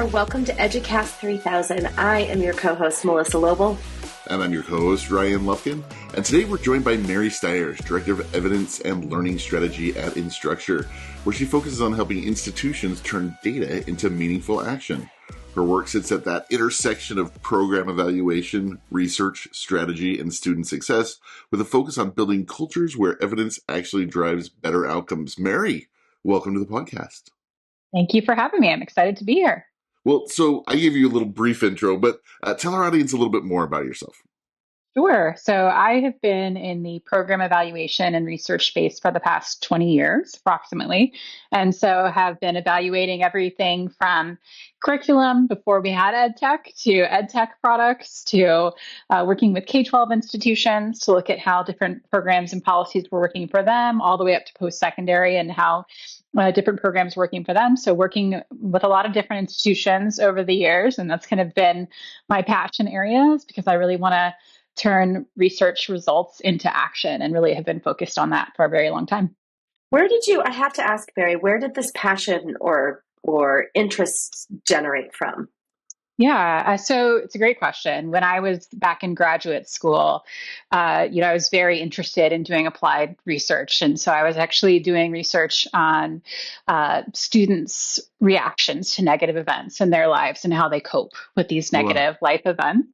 there. Welcome to EduCast 3000. I am your co-host, Melissa Loble. And I'm your co-host, Ryan Lufkin. And today we're joined by Mary Styers, Director of Evidence and Learning Strategy at Instructure, where she focuses on helping institutions turn data into meaningful action. Her work sits at that intersection of program evaluation, research, strategy, and student success, with a focus on building cultures where evidence actually drives better outcomes. Mary, welcome to the podcast. Thank you for having me. I'm excited to be here. Well, so I gave you a little brief intro, but tell our audience a little bit more about yourself. Sure. So I have been in the program evaluation and research space for the past 20 years, approximately. And so have been evaluating everything from curriculum before we had ed tech to ed tech products to working with K-12 institutions to look at how different programs and policies were working for them, all the way up to post-secondary and how different programs working for them. So working with a lot of different institutions over the years. And that's kind of been my passion areas because I really want to turn research results into action and really have been focused on that for a very long time. I have to ask, Mary, where did this passion or interest generate from? Yeah, so it's a great question. When I was back in graduate school, I was very interested in doing applied research. And so I was actually doing research on students' reactions to negative events in their lives and how they cope with these negative life events.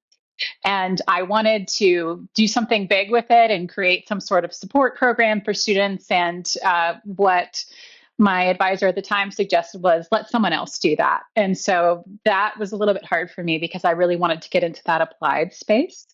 And I wanted to do something big with it and create some sort of support program for students. And what my advisor at the time suggested was let someone else do that. And so that was a little bit hard for me because I really wanted to get into that applied space.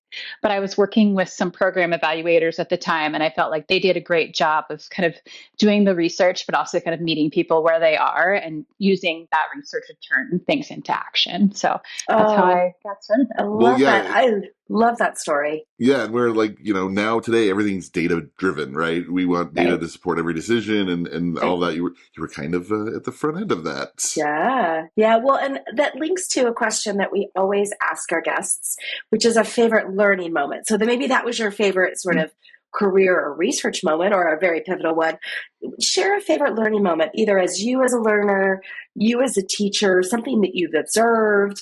But I was working with some program evaluators at the time, and I felt like they did a great job of kind of doing the research, but also kind of meeting people where they are and using that research to turn things into action. So that's how I got started. I love that. I love that story. Yeah, and we're like, now today everything's data driven, right? We want data to support every decision and all that. You were kind of at the front end of that. Yeah. Well, and that links to a question that we always ask our guests, which is a favorite learning moment. So then maybe that was your favorite sort of career or research moment or a very pivotal one. Share a favorite learning moment, either as a learner, you as a teacher, something that you've observed.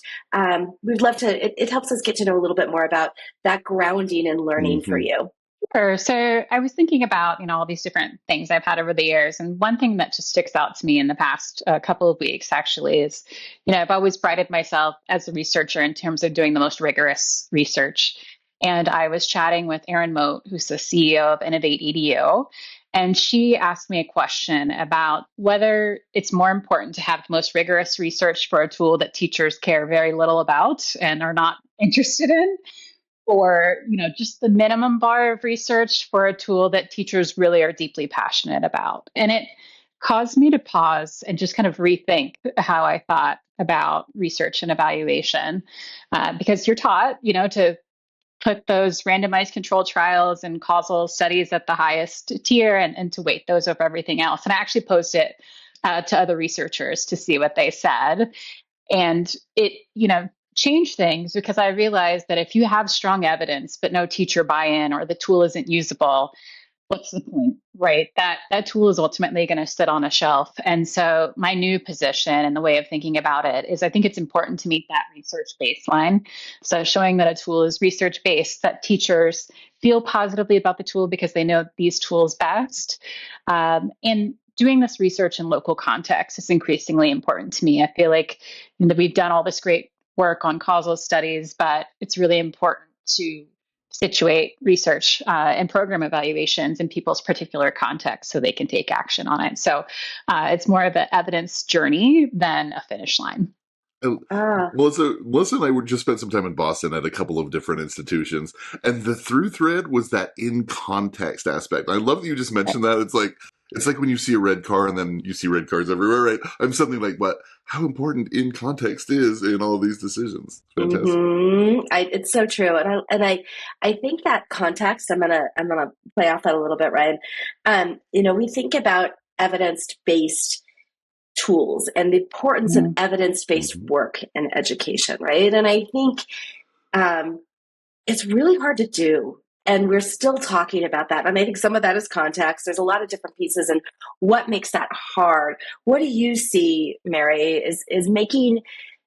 We'd love to, it helps us get to know a little bit more about that grounding and learning for you. Sure. So I was thinking about, all these different things I've had over the years. And one thing that just sticks out to me in the past couple of weeks actually is, I've always prided myself as a researcher in terms of doing the most rigorous research. And I was chatting with Erin Moat, who's the CEO of Innovate EDU. And she asked me a question about whether it's more important to have the most rigorous research for a tool that teachers care very little about and are not interested in, or, just the minimum bar of research for a tool that teachers really are deeply passionate about. And it caused me to pause and just kind of rethink how I thought about research and evaluation, because you're taught, to put those randomized controlled trials and causal studies at the highest tier and to weight those over everything else. And I actually posed it to other researchers to see what they said. And it, changed things because I realized that if you have strong evidence, but no teacher buy-in or the tool isn't usable, what's the point, right? That tool is ultimately going to sit on a shelf. And so my new position and the way of thinking about it is I think it's important to meet that research baseline. So showing that a tool is research-based, that teachers feel positively about the tool because they know these tools best. And doing this research in local context is increasingly important to me. I feel like we've done all this great work on causal studies, but it's really important to situate research and program evaluations in people's particular context so they can take action on it. So it's more of an evidence journey than a finish line. Melissa and I would just spend some time in Boston at a couple of different institutions, and the through thread was that in context aspect. I love that you just mentioned that. It's like when you see a red car and then you see red cars everywhere, right? I'm something like, how important in context is in all these decisions. Fantastic. Mm-hmm. It's so true. And I think that context, I'm going to play off that a little bit, Ryan. We think about evidence-based tools and the importance of evidence-based work in education, right? And I think it's really hard to do. And we're still talking about that. And I think some of that is context. There's a lot of different pieces. And what makes that hard? What do you see, Mary, is making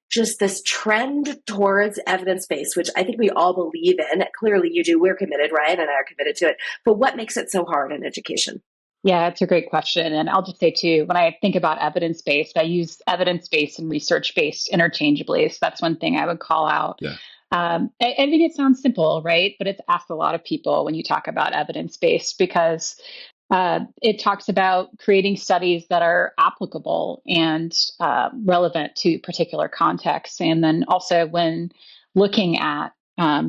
just this trend towards evidence-based, which I think we all believe in. Clearly you do. We're committed, Ryan and I are committed to it. But what makes it so hard in education? Yeah, it's a great question. And I'll just say too, when I think about evidence-based, I use evidence-based and research-based interchangeably. So that's one thing I would call out. Yeah. I think it sounds simple, right? But it's asked a lot of people when you talk about evidence-based because it talks about creating studies that are applicable and relevant to particular contexts. And then also when looking at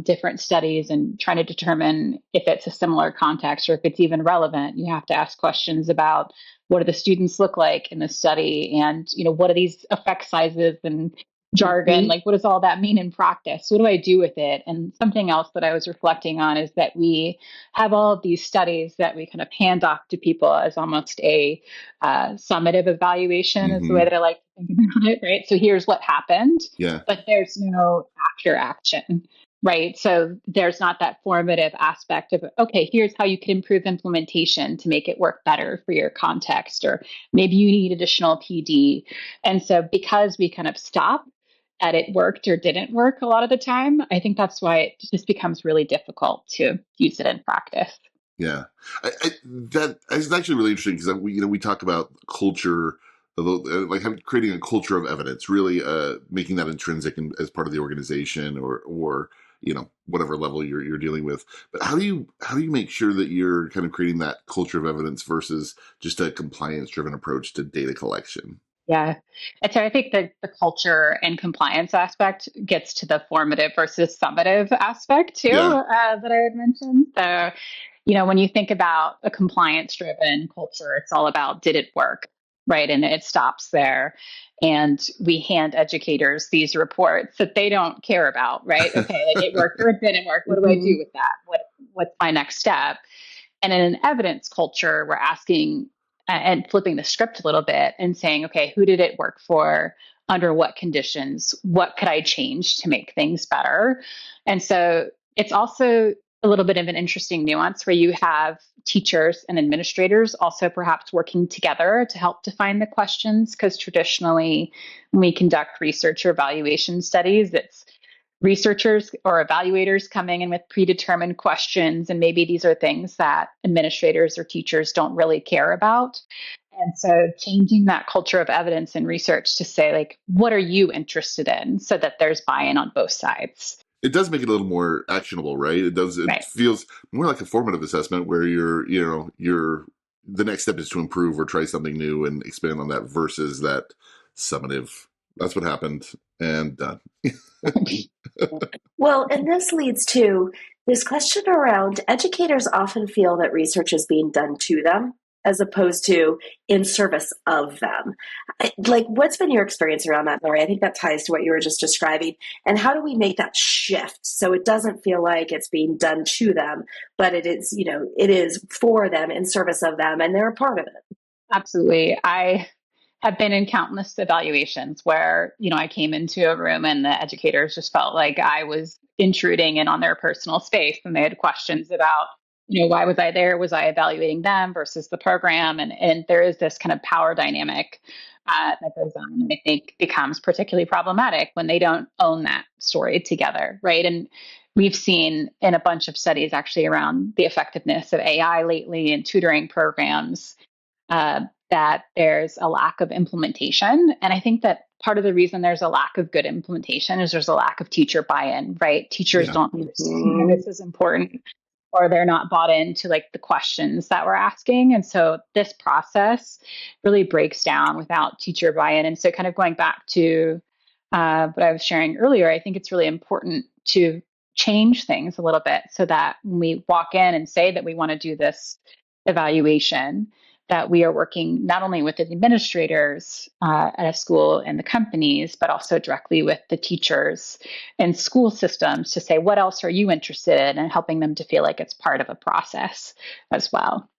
different studies and trying to determine if it's a similar context or if it's even relevant, you have to ask questions about what do the students look like in the study, and what are these effect sizes and jargon, Mm-hmm. like what does all that mean in practice? What do I do with it? And something else that I was reflecting on is that we have all of these studies that we kind of hand off to people as almost a summative evaluation is the way Mm-hmm. that I like to think about it, right? So here's what happened, Yeah. but there's no after action, right? So there's not that formative aspect of, okay, here's how you can improve implementation to make it work better for your context, or maybe you need additional PD. And so because we kind of stop at it worked or didn't work a lot of the time, I think that's why it just becomes really difficult to use it in practice. Yeah, that is actually really interesting because we talk about culture, like creating a culture of evidence, really making that intrinsic as part of the organization, or whatever level you're dealing with. But how do you make sure that you're kind of creating that culture of evidence versus just a compliance driven approach to data collection? Yeah. And so I think that the culture and compliance aspect gets to the formative versus summative aspect too, Yeah. that I had mentioned. So, when you think about a compliance driven culture, it's all about did it work? Right. And it stops there. And we hand educators these reports that they don't care about, right? Okay, like it worked or it didn't work. What do I Mm-hmm. do with that? What's my next step? And in an evidence culture, we're asking and flipping the script a little bit and saying, okay, who did it work for? Under what conditions? What could I change to make things better? And so it's also a little bit of an interesting nuance where you have teachers and administrators also perhaps working together to help define the questions. Because traditionally, when we conduct research or evaluation studies, it's researchers or evaluators coming in with predetermined questions. And maybe these are things that administrators or teachers don't really care about. And so changing that culture of evidence and research to say, like, what are you interested in so that there's buy-in on both sides? It does make it a little more actionable, right? It does. It Right. feels more like a formative assessment where you're the next step is to improve or try something new and expand on that versus that summative. That's what happened and done. Well, and this leads to this question around educators often feel that research is being done to them as opposed to in service of them. Like, what's been your experience around that, Mary? I think that ties to what you were just describing. And how do we make that shift so it doesn't feel like it's being done to them, but it is for them, in service of them, and they're a part of it? Absolutely. I have been in countless evaluations where, I came into a room and the educators just felt like I was intruding in on their personal space, and they had questions about, why was I there? Was I evaluating them versus the program? And there is this kind of power dynamic that goes on, and I think becomes particularly problematic when they don't own that story together, right? And we've seen in a bunch of studies actually around the effectiveness of AI lately in tutoring programs, uh, that there's a lack of implementation. And I think that part of the reason there's a lack of good implementation is there's a lack of teacher buy-in, right? Teachers Yeah. don't understand why Mhm. this is important, or they're not bought into like the questions that we're asking. And so this process really breaks down without teacher buy-in. And so kind of going back to what I was sharing earlier, I think it's really important to change things a little bit so that when we walk in and say that we want to do this evaluation, that we are working not only with the administrators at a school and the companies, but also directly with the teachers and school systems to say, what else are you interested in, and helping them to feel like it's part of a process as well.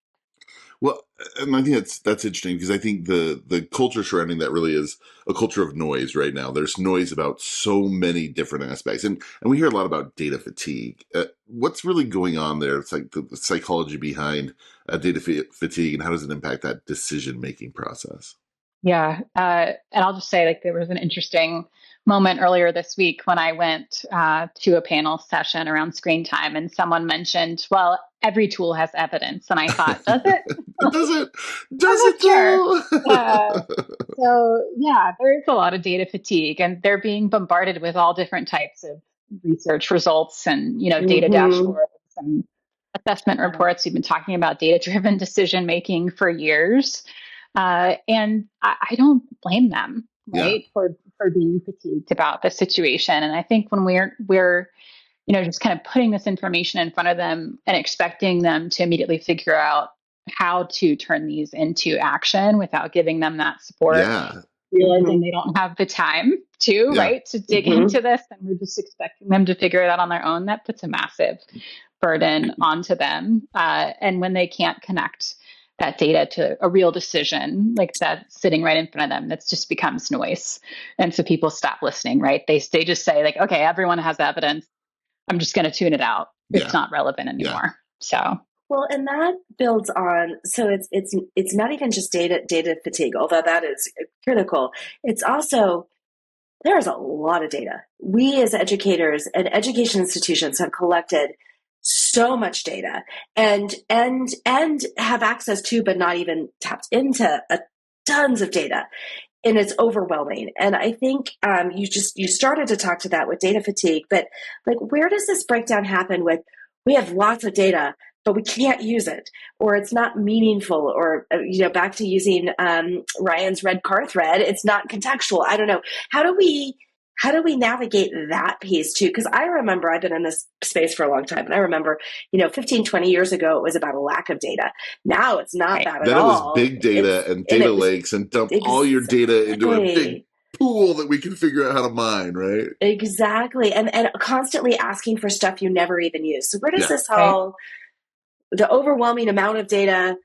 Well, and I think that's interesting because I think the culture surrounding that really is a culture of noise right now. There's noise about so many different aspects, and we hear a lot about data fatigue. What's really going on there? It's like the psychology behind fatigue, and how does it impact that decision making process? Yeah. And I'll just say, like, there was an interesting moment earlier this week when I went to a panel session around screen time, and someone mentioned, well, every tool has evidence. And I thought, does it? Does it? I'm Does not it sure. though? Uh, so yeah, there's a lot of data fatigue, and they're being bombarded with all different types of research results and, data Mm-hmm. dashboards and assessment Yeah. reports. We've been talking about data-driven decision making for years, and I don't blame them, Yeah. right, for being fatigued about the situation. And I think when we're just kind of putting this information in front of them and expecting them to immediately figure out how to turn these into action without giving them that support, Yeah. realizing Mm-hmm. they don't have the time to, Yeah. right, to dig Mm-hmm. into this, and we're just expecting them to figure it out on their own. That puts a massive burden onto them. And when they can't connect that data to a real decision, like that sitting right in front of them, that just becomes noise. And so people stop listening, right? They just say, like, okay, everyone has evidence. I'm just going to tune it out. It's Yeah. not relevant Yeah. anymore. So, Well, and that builds on. So it's not even just data fatigue, although that is critical. It's also there's a lot of data. We as educators and education institutions have collected so much data and have access to, but not even tapped into tons of data, and it's overwhelming. And I think you started to talk to that with data fatigue, but like where does this breakdown happen with we have lots of data but we can't use it, or it's not meaningful, or back to using Ryan's red car thread, it's not contextual. I don't know, how do we navigate that piece too? Because I remember I've been in this space for a long time, and I remember 15, 20 years ago it was about a lack of data. Now it's not right. that at Then it was all. big It's data and and data it was lakes and dump all your data into a big exactly. pool that we can figure out how to mine, right? Exactly. And constantly asking for stuff you never even use. So where does Yeah. this Right. all, the overwhelming amount of data,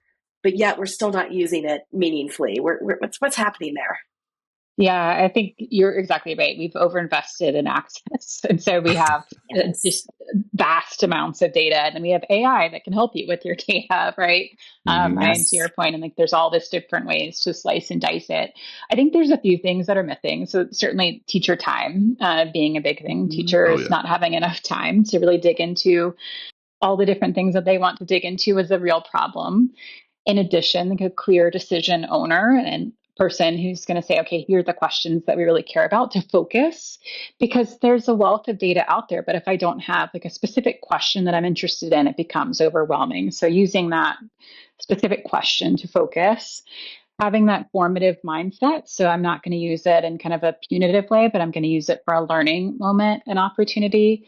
but yet we're still not using it meaningfully? What's happening there? Yeah, I think you're exactly right. We've overinvested in access. And so we have Yes. just vast amounts of data. And then we have AI that can help you with your data, right? Hmm. Ryan, to Yes. your point, and like there's all this different ways to slice and dice it. I think there's a few things that are missing. So certainly teacher time being a big thing. Mm-hmm. Oh Teachers yeah. not having enough time to really dig into all the different things that they want to dig into is a real problem. In addition, like a clear decision owner and person who's going to say, okay, here are the questions that we really care about to focus, because there's a wealth of data out there. But if I don't have like a specific question that I'm interested in, it becomes overwhelming. So using that specific question to focus, having that formative mindset. So I'm not going to use it in kind of a punitive way, but I'm going to use it for a learning moment and opportunity.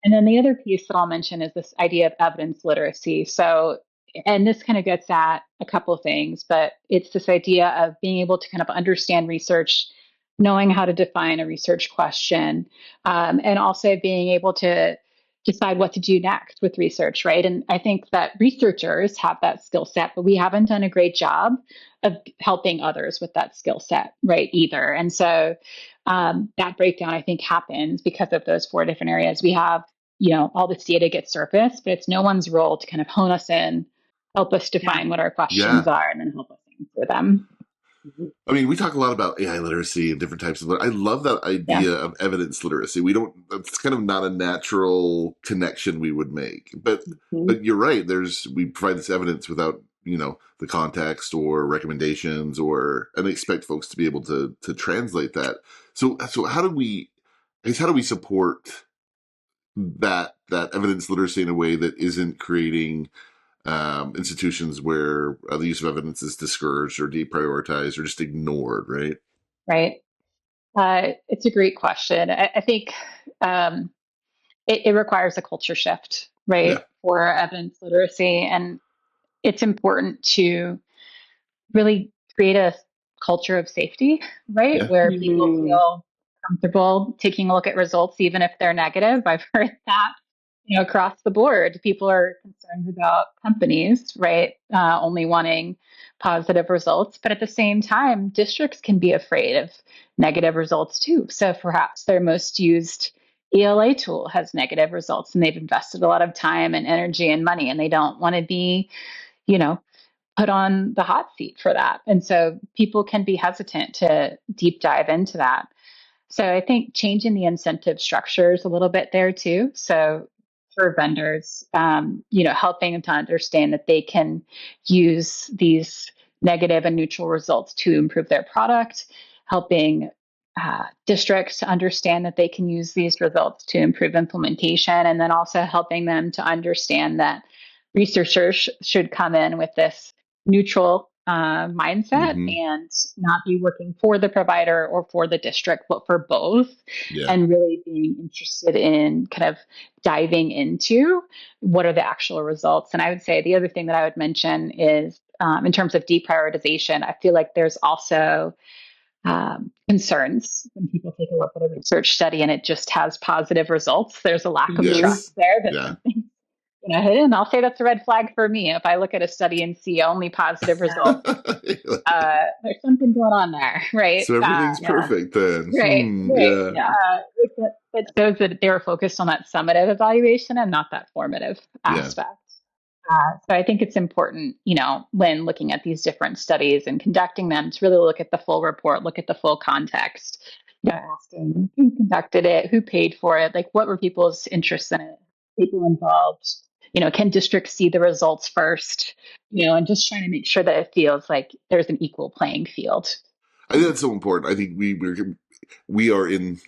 And then the other piece that I'll mention is this idea of evidence literacy. So, and this kind of gets at a couple of things, but it's this idea of being able to kind of understand research, knowing how to define a research question, and also being able to decide what to do next with research, right? And I think that researchers have that skill set, but we haven't done a great job of helping others with that skill set, right? Either. And so that breakdown, I think, happens because of those four different areas. We have, all this data gets surfaced, but it's no one's role to kind of hone us in, help us Yeah. define what our questions Yeah. are, and then help us answer them. Mhm. I mean, we talk a lot about AI literacy and different types of. I love that Yeah. idea of evidence literacy. We don't. That's kind of not a natural connection we would make. But you're right. We provide this evidence without the context or recommendations and expect folks to be able to translate that. So how do we? I guess how do we support that evidence literacy in a way that isn't creating institutions where the use of evidence is discouraged or deprioritized or just ignored, right? Right. It's a great question. I think um, it requires a culture shift, Yeah, right, for evidence literacy. And it's important to really create a culture of safety, right? yeah, Where people Mhm. feel comfortable taking a look at results, even if they're negative. I've heard that, across the board. People are concerned about companies, right? Only wanting positive results. But at the same time, districts can be afraid of negative results too. So perhaps their most used ELA tool has negative results and they've invested a lot of time and energy and money and they don't want to be, you know, put on the hot seat for that. And so people can be hesitant to deep dive into that. So I think changing the incentive structures a little bit there too. So for vendors, helping them to understand that they can use these negative and neutral results to improve their product, helping districts to understand that they can use these results to improve implementation, and then also helping them to understand that researchers should come in with this neutral mindset Hmm. and not be working for the provider or for the district, but for both, Yeah. and really being interested in kind of diving into what are the actual results. And I would say the other thing that I would mention is in terms of deprioritization, I feel like there's also concerns when people take a look at a research study and it just has positive results. There's a lack of Yes. trust there that Yeah. something hidden. I'll say that's a red flag for me. If I look at a study and see only positive results, there's something going on there, right? So everything's Yeah. perfect then. Right, right. Yeah. Yeah. It shows that they were focused on that summative evaluation and not that formative Yeah. aspect. So I think it's important, when looking at these different studies and conducting them, to really look at the full report, look at the full context, asking who conducted it, who paid for it, like what were people's interests in it, people involved, can districts see the results first, and just trying to make sure that it feels like there's an equal playing field. I think that's so important. I think we are in,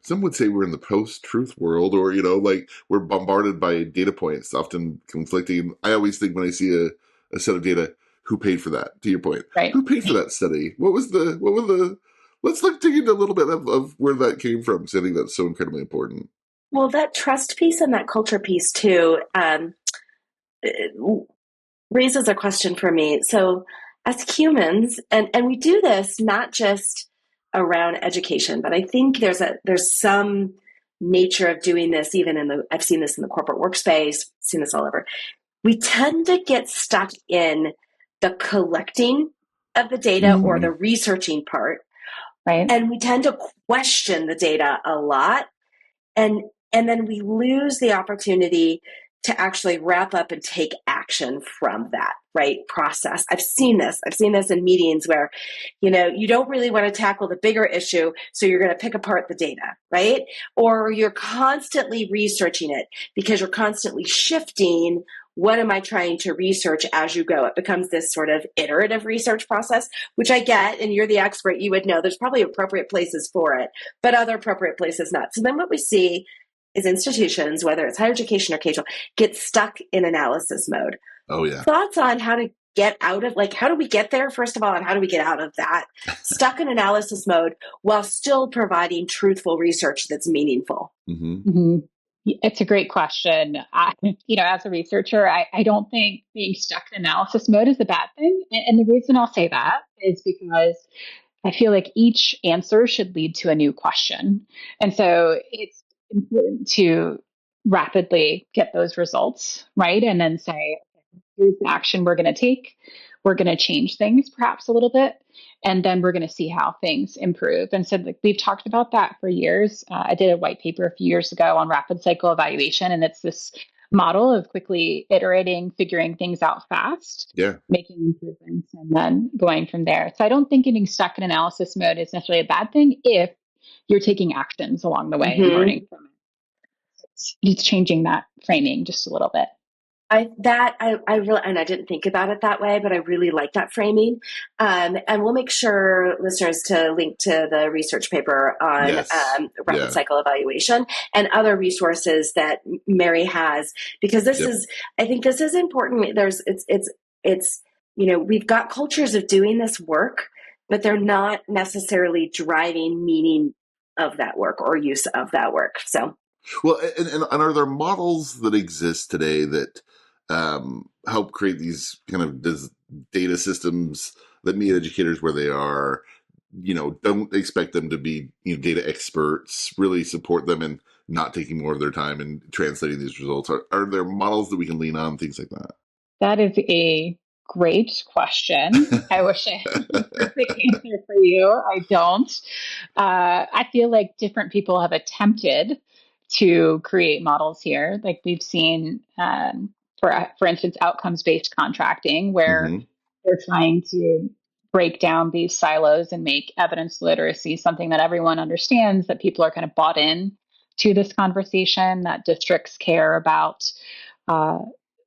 some would say we're in the post-truth world, or, like we're bombarded by data points, often conflicting. I always think when I see a set of data, who paid for that? To your point, Right. who paid for that study? What were the, let's dig into a little bit of where that came from. So I think that's so incredibly important. Well, that trust piece and that culture piece too raises a question for me. So, as humans, and we do this not just around education, but I think there's some nature of doing this even I've seen this in the corporate workspace, seen this all over. We tend to get stuck in the collecting of the data or Hmm. the researching part, Right. and we tend to question the data a lot, and and then we lose the opportunity to actually wrap up and take action from that process. I've seen this in meetings where you don't really want to tackle the bigger issue, so you're going to pick apart the data, right? Or you're constantly researching it because you're constantly shifting what am I trying to research as you go. It becomes this sort of iterative research process, which I get, and you're the expert, you would know there's probably appropriate places for it, but other appropriate places not. So then what we see is institutions, whether it's higher education or K-12, get stuck in analysis mode. Oh yeah. Thoughts on how to get out of, how do we get there, first of all, and how do we get out of that stuck in analysis mode while still providing truthful research that's meaningful? Hmm. Mm-hmm. It's a great question. As a researcher, I don't think being stuck in analysis mode is a bad thing. And the reason I'll say that is because I feel like each answer should lead to a new question. And so it's important to rapidly get those results, right? And then say, here's the action we're going to take. We're going to change things perhaps a little bit, and then we're going to see how things improve. And so we've talked about that for years. I did a white paper a few years ago on rapid cycle evaluation, and it's this model of quickly iterating, figuring things out fast, Yeah. making improvements, and then going from there. So I don't think getting stuck in analysis mode is necessarily a bad thing if you're taking actions along the way and Mm-hmm. learning from it. It's changing that framing just a little bit. I really, and I didn't think about it that way, but I really like that framing. And we'll make sure listeners to link to the research paper on Yes. rapid Yeah. cycle evaluation and other resources that Mary has, because Yep. I think this is important. It's we've got cultures of doing this work, but they're not necessarily driving meaning of that work or use of that work. So Well, and are there models that exist today that help create these kind of data systems that meet educators where they are? Don't expect them to be data experts. Really support them in not taking more of their time and translating these results. Are there models that we can lean on? Things like That is a great question. I wish I had the perfect answer for you. I don't. I feel like different people have attempted to create models here. Like we've seen, for instance, outcomes based contracting, that. where Hmm. they're trying to break down these silos and make evidence literacy something that everyone understands, that people are kind of bought in to this conversation, that districts care about uh,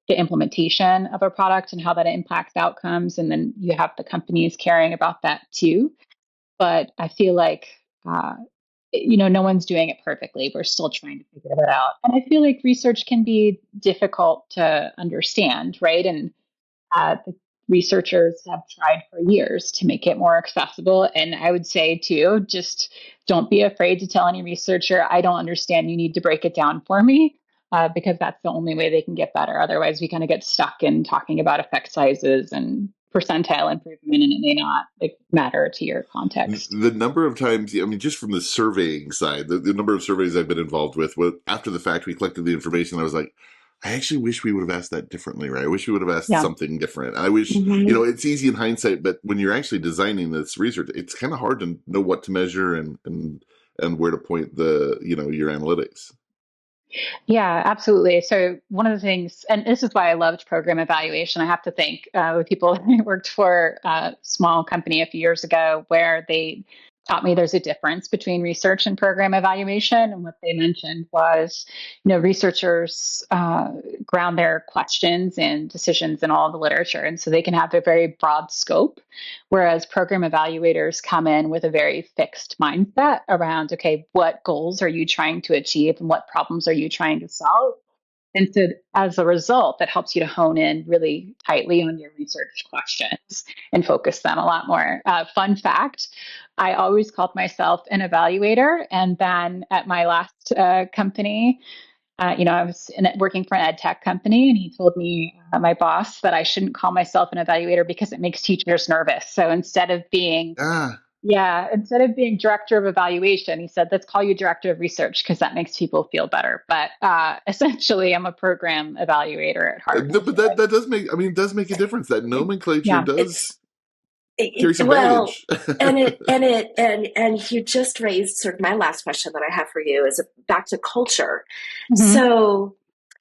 the implementation of a product and how that impacts outcomes. And then you have the companies caring about that too. But I feel like, no one's doing it perfectly. We're still trying to figure that out. And I feel like research can be difficult to understand, right? And the researchers have tried for years to make it more accessible. And I would say, too, just don't be afraid to tell any researcher, I don't understand. You need to break it down for me. Because that's the only way they can get better. Otherwise, we kind of get stuck in talking about effect sizes and percentile improvement, and it may not matter to your context. The number of times, I mean, just from the surveying side, the number of surveys I've been involved with, after the fact, we collected the information. I was like, I actually wish we would have asked that differently, right? I wish we would have asked Yeah. something different. I wish, it's easy in hindsight, but when you're actually designing this research, it's kind of hard to know what to measure and where to point your analytics. Yeah, absolutely. So one of the things, and this is why I loved program evaluation, I have to thank people I worked for a small company a few years ago where they taught me there's a difference between research and program evaluation. And what they mentioned was, researchers ground their questions and decisions in all the literature. And so they can have a very broad scope, whereas program evaluators come in with a very fixed mindset around, okay, what goals are you trying to achieve and what problems are you trying to solve? And so as a result, that helps you to hone in really tightly on your research questions and focus them a lot more. Fun fact, I always called myself an evaluator. And then at my last company, I was working for an ed tech company, and he told me, my boss, that I shouldn't call myself an evaluator because it makes teachers nervous. So instead of being director of evaluation, he said, let's call you director of research because that makes people feel better. But essentially, I'm a program evaluator at heart. No, but that does make, it does make a difference. That nomenclature does carry some Well, baggage. and you just raised sort of my last question that I have for you is back to culture. Mm-hmm. So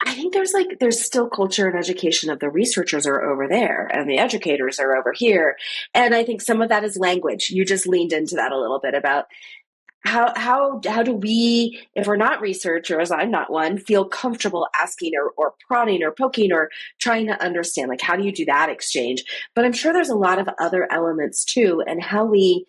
I think there's still culture and education of the researchers are over there and the educators are over here. And I think some of that is language. You just leaned into that a little bit about how do we, if we're not researchers, I'm not one, feel comfortable asking or prodding or poking or trying to understand, like, how do you do that exchange? But I'm sure there's a lot of other elements too, and how we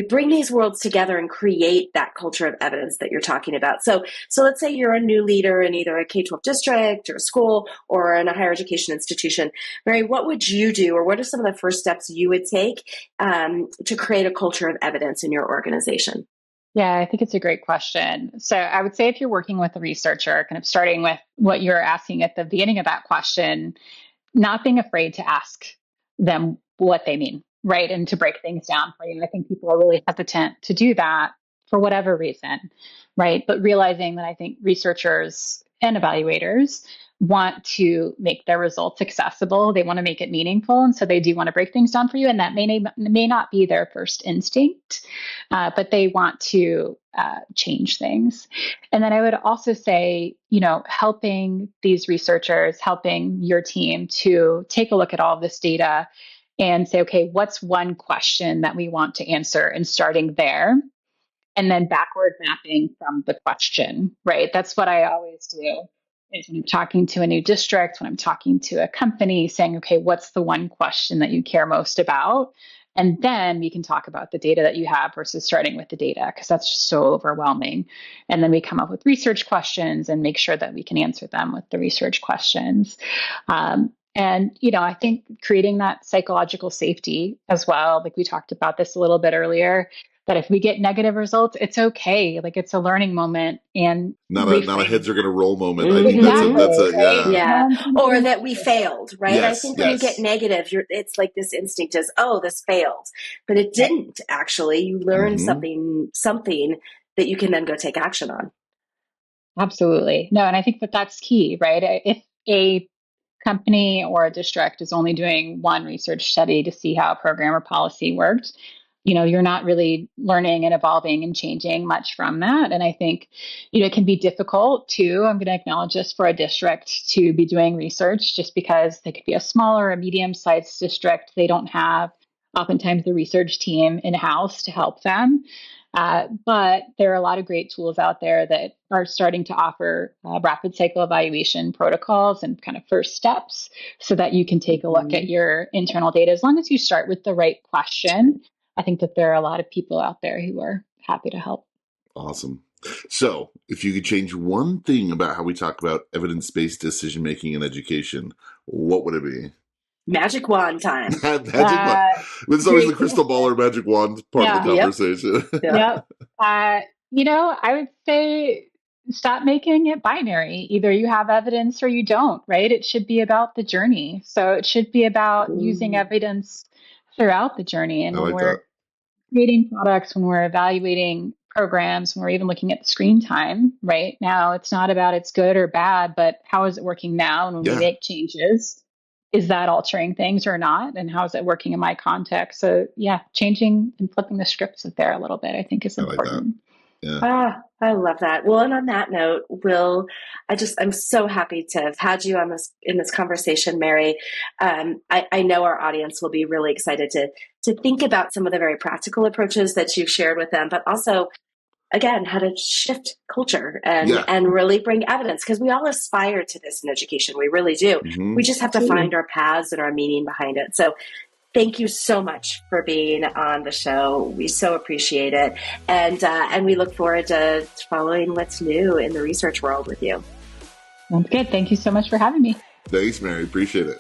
bring these worlds together and create that culture of evidence that you're talking about. So let's say you're a new leader in either a K-12 district or a school or in a higher education institution. Mary, what would you do, or what are some of the first steps you would take to create a culture of evidence in your organization? Yeah, I think it's a great question. So I would say if you're working with a researcher, kind of starting with what you're asking at the beginning of that question, not being afraid to ask them what they mean, right? And to break things down for you. And I think people are really hesitant to do that for whatever reason, right? But realizing that I think researchers and evaluators want to make their results accessible. They want to make it meaningful. And so they do want to break things down for you. And that may not be their first instinct, but they want to change things. And then I would also say, helping these researchers, helping your team to take a look at all of this data and say, okay, what's one question that we want to answer, and starting there. And then backward mapping from the question, right? That's what I always do is when I'm talking to a new district, when I'm talking to a company, saying, okay, what's the one question that you care most about? And then we can talk about the data that you have versus starting with the data, because that's just so overwhelming. And then we come up with research questions and make sure that we can answer them with the research questions. And, I think creating that psychological safety as well, like we talked about this a little bit earlier, that if we get negative results, it's okay. Like, it's a learning moment, and Not a heads are going to roll moment. Mm-hmm. I think that's a right? Yeah. Or that we failed, right? Yes, I think when you get negative, it's like this instinct is, oh, this failed, but it didn't actually. You learned something that you can then go take action on. Absolutely. No, and I think that that's key, right? If a company or a district is only doing one research study to see how a program or policy worked, you're not really learning and evolving and changing much from that. And I think, it can be difficult too. I'm going to acknowledge this for a district to be doing research, just because they could be a smaller or medium-sized district. They don't have oftentimes the research team in-house to help them. But there are a lot of great tools out there that are starting to offer rapid cycle evaluation protocols and kind of first steps so that you can take a look at your internal data. As long as you start with the right question, I think that there are a lot of people out there who are happy to help. Awesome. So, if you could change one thing about how we talk about evidence-based decision-making in education, what would it be? Magic wand time. Magic wand. It's always the crystal ball or magic wand part of the conversation. Yep. I would say stop making it binary. Either you have evidence or you don't, right? It should be about the journey. So it should be about using evidence throughout the journey. And when we're creating products, when we're evaluating programs, when we're even looking at the screen time, right now, it's not about it's good or bad, but how is it working now? And when we make changes, is that altering things or not? And how is it working in my context? So changing and flipping the scripts there a little bit, I think is important. I love that. Well, and on that note, I'm so happy to have had you in this conversation, Mary. I know our audience will be really excited to think about some of the very practical approaches that you've shared with them, but also, again, how to shift culture and really bring evidence, because we all aspire to this in education. We really do. Mm-hmm. We just have to find our paths and our meaning behind it. So thank you so much for being on the show. We so appreciate it. And we look forward to following what's new in the research world with you. Sounds good. Thank you so much for having me. Thanks, Mary. Appreciate it.